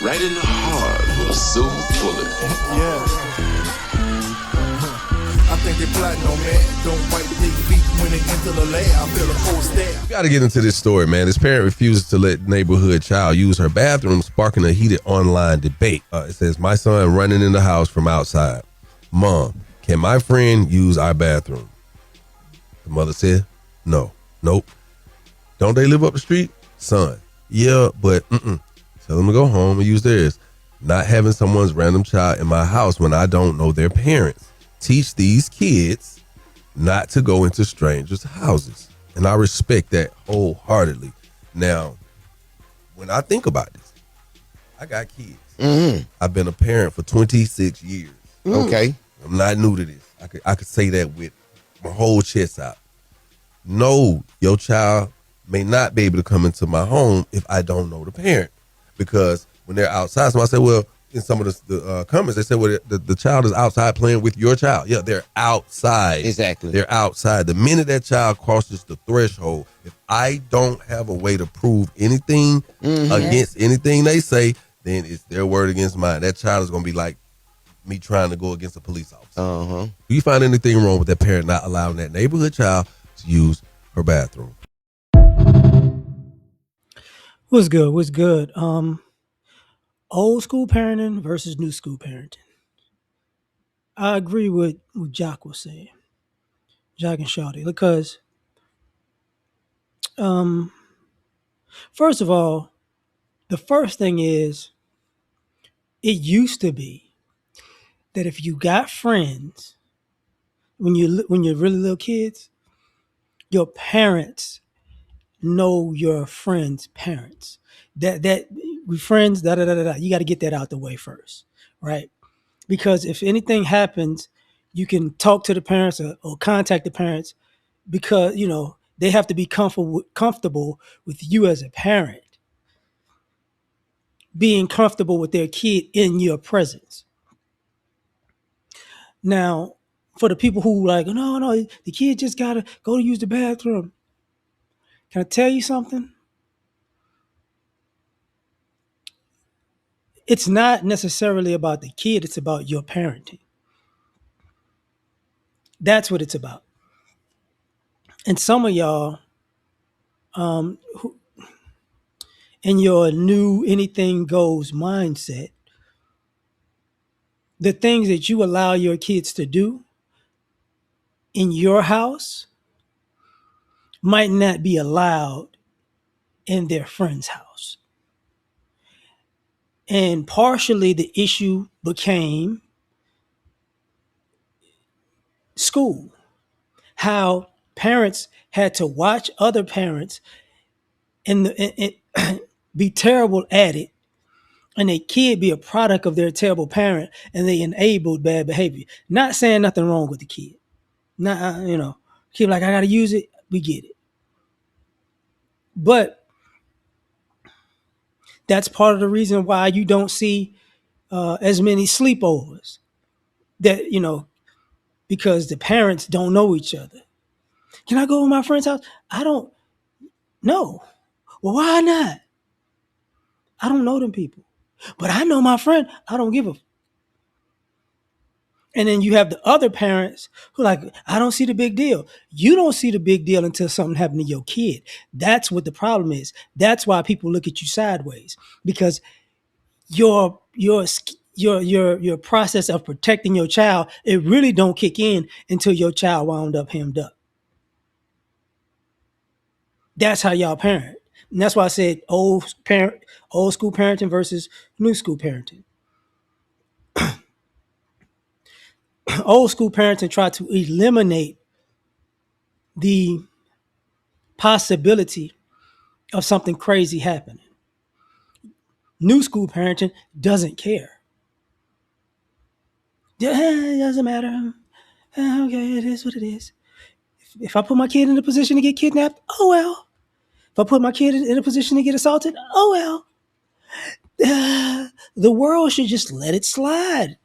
Right in the heart of Silver Bullet. Yeah. I think they plotting on man. Don't wipe their feet when they enter the L.A.R. I feel a cold stare. Got to get into this story, man. This parent refuses to let neighborhood child use her bathroom, sparking a heated online debate. It says, my son running in the house from outside. Mom, can my friend use our bathroom? The mother said, no. Nope. Don't they live up the street? Son, yeah, but tell them to go home and use theirs. Not having someone's random child in my house when I don't know their parents. Teach these kids not to go into strangers' houses. And I respect that wholeheartedly. Now, when I think about this, I got kids. I've been a parent for 26 years. Okay. I'm not new to this. I could say that with my whole chest out. No, your child may not be able to come into my home if I don't know the parent. Because when they're outside, somebody say, well, in some of the comments, they said, well, the child is outside playing with your child. Yeah, they're outside. Exactly. They're outside. The minute that child crosses the threshold, if I don't have a way to prove anything against anything they say, then it's their word against mine. That child is going to be like me trying to go against a police officer. Do you find anything wrong with that parent not allowing that neighborhood child to use her bathroom? What's good? What's good? Old school parenting versus new school parenting. I agree with what Jock was saying, Jock and Shawty, because um, first of all, the first thing is it used to be that if you got friends when you're really little kids, your parents know your friends' parents. That we friends, da da da da da. You got to get that out the way first, right? Because if anything happens, you can talk to the parents or contact the parents because they have to be comfortable with you as a parent, being comfortable with their kid in your presence. Now, for the people who like, no, the kid just gotta go to use the bathroom. Can I tell you something? It's not necessarily about the kid, it's about your parenting. That's what it's about. And some of y'all, in your new anything goes mindset, the things that you allow your kids to do in your house might not be allowed in their friend's house. And partially the issue became school, how parents had to watch other parents and be terrible at it, and a kid be a product of their terrible parent, and they enabled bad behavior. Not saying nothing wrong with the kid. Not, kid like, I got to use it. We get it. But that's part of the reason why you don't see as many sleepovers. That because the parents don't know each other. Can I go to my friend's house? I don't know. Well, why not? I don't know them people, but I know my friend. I don't give a. And then you have the other parents who like, I don't see the big deal. You don't see the big deal until something happened to your kid. That's what the problem is. That's why people look at you sideways, because your process of protecting your child, it really don't kick in until your child wound up hemmed up. That's how y'all parent. And that's why I said old school parenting versus new school parenting. Old school parenting tried to eliminate the possibility of something crazy happening. New school parenting doesn't care. It doesn't matter. Okay, it is what it is. If I put my kid in a position to get kidnapped, oh well. If I put my kid in a position to get assaulted, oh well. The world should just let it slide.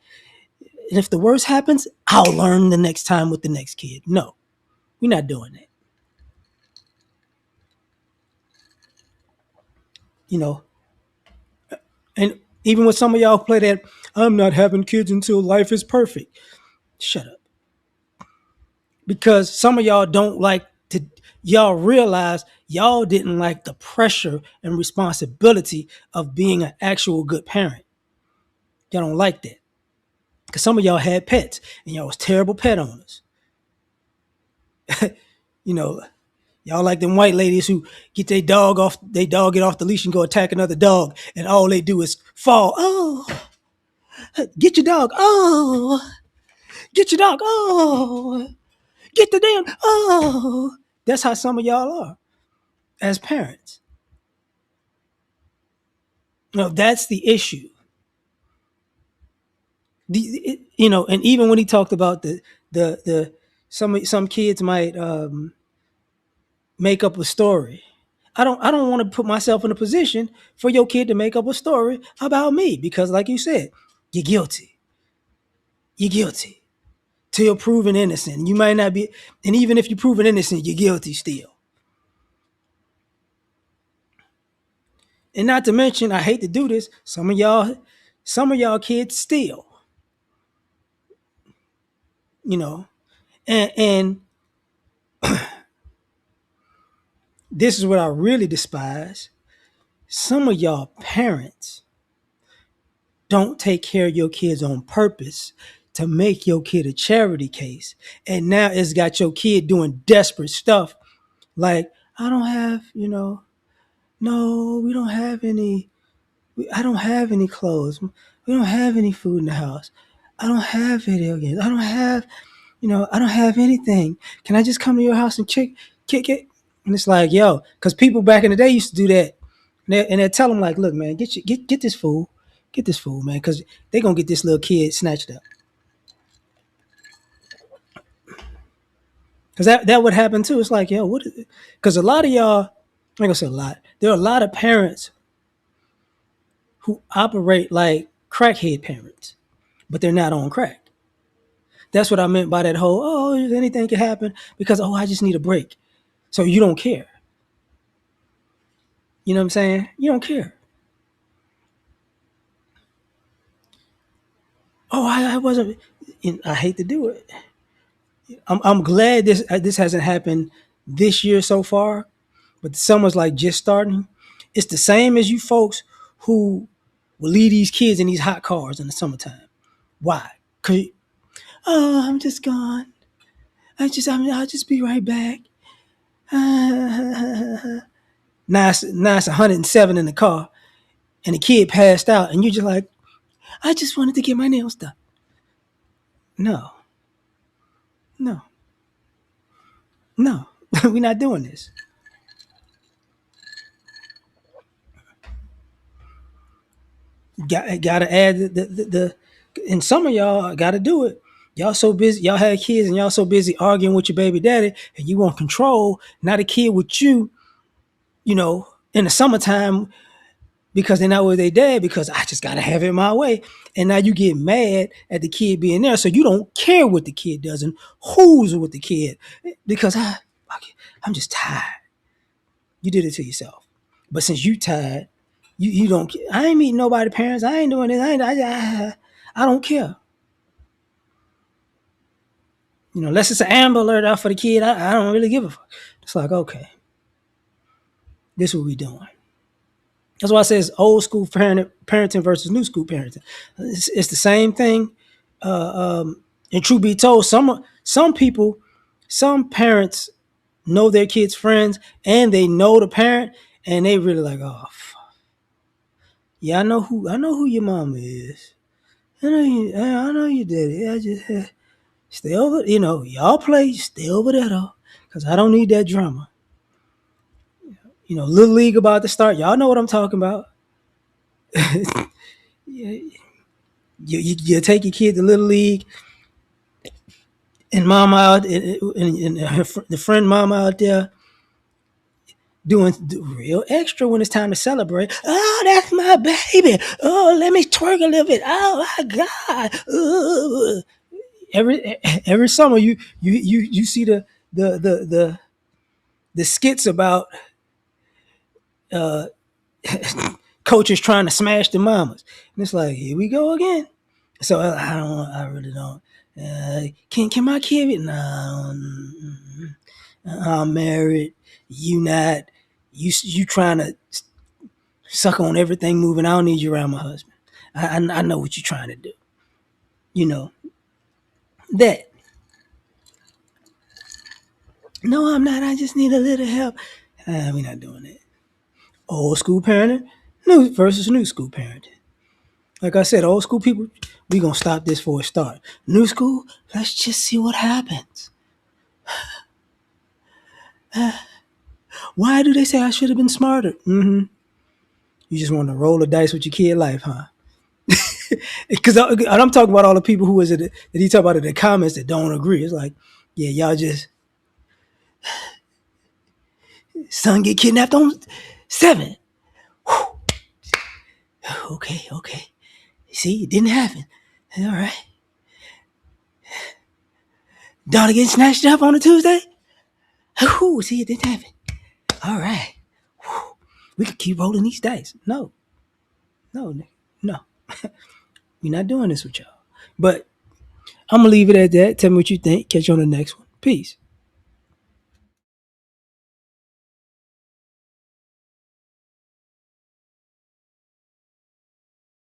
And if the worst happens, I'll learn the next time with the next kid. No, we're not doing that. You know, and Even when some of y'all play that, I'm not having kids until life is perfect. Shut up. Because some of y'all don't like to, y'all realize y'all didn't like the pressure and responsibility of being an actual good parent. Y'all don't like that. Because some of y'all had pets and y'all was terrible pet owners. You know, y'all like them white ladies who get their dog off, they dog get off the leash and go attack another dog, and all they do is fall. Oh, get your dog. Oh, get your dog. Oh, get the damn. Oh, that's how some of y'all are as parents. No, that's the issue. And even when he talked about the some kids might make up a story. I don't want to put myself in a position for your kid to make up a story about me because, like you said, you're guilty. You're guilty till you're proven innocent. You might not be, and even if you're proven innocent, you're guilty still. And not to mention, I hate to do this. Some of y'all kids steal. You know, and this is what I really despise. Some of y'all parents don't take care of your kids on purpose to make your kid a charity case. And now it's got your kid doing desperate stuff like, I don't have, no, we don't have any, I don't have any clothes. We don't have any food in the house. I don't have video games. I don't have anything. Can I just come to your house and kick it? And it's like, yo, because people back in the day used to do that. And they tell them like, look, man, get this fool. Get this fool, man, because they're going to get this little kid snatched up. Because that would happen too. It's like, yo, what is it? Because a lot of y'all, I'm going to say a lot. There are a lot of parents who operate like crackhead parents, but they're not on crack. That's what I meant by that whole, oh, anything can happen because, oh, I just need a break. So you don't care. You know what I'm saying? You don't care. Oh, I wasn't. I hate to do it. I'm glad this hasn't happened this year so far, but the summer's like just starting. It's the same as you folks who will leave these kids in these hot cars in the summertime. Why? Cause I'm just gone. I'll just be right back. Now it's 107 in the car, and the kid passed out, and you're just like, I just wanted to get my nails done. No, no, no, we're not doing this. Gotta add the and some of y'all gotta do it. Y'all so busy, y'all had kids and y'all so busy arguing with your baby daddy and you want control, not a kid with you, in the summertime because they're not with their dad because I just gotta have it my way. And now you get mad at the kid being there. So you don't care what the kid does and who's with the kid because I'm just tired. You did it to yourself. But since you tired, you don't. I ain't meeting nobody parents. I ain't doing this. I don't care. Unless it's an Amber Alert out for the kid, I don't really give a fuck. It's like, okay, this is what we doing. That's why I say it's old school parenting versus new school parenting. It's the same thing. And truth be told, some people, some parents know their kids' friends and they know the parent, and they really like, oh, yeah, I know who your mama is. I know you did it. I just stay over. Y'all play. Stay over there though, cause I don't need that drama. Little league about to start. Y'all know what I'm talking about. You take your kid to little league, and mama out, and the friend mama out there doing real extra when it's time to celebrate. Oh, that's my baby. Oh, let me twerk a little bit. Oh my God. Ooh. Every summer you see the skits about coaches trying to smash the mamas. And it's like, here we go again. So I really don't. Can my kid be? No, I'm married. You not. You trying to suck on everything moving. I don't need you around my husband. I know what you're trying to do. You know that. No, I'm not. I just need a little help. We're not doing that. Old school parenting, new versus new school parenting. Like I said, old school people, we gonna stop this for a start. New school, let's just see what happens. Why do they say I should have been smarter? You just want to roll the dice with your kid life, huh? Because I'm talking about all the people who that he talk about in the comments that don't agree. It's like, yeah, y'all just son get kidnapped on 7. Whew. Okay. See, it didn't happen. All right. Daughter getting snatched up on a Tuesday. Whew, see, it didn't happen. All right. Whew. We can keep rolling these dice. No. We're not doing this with y'all. But I'm gonna leave it at that. Tell me what you think. Catch you on the next one. Peace.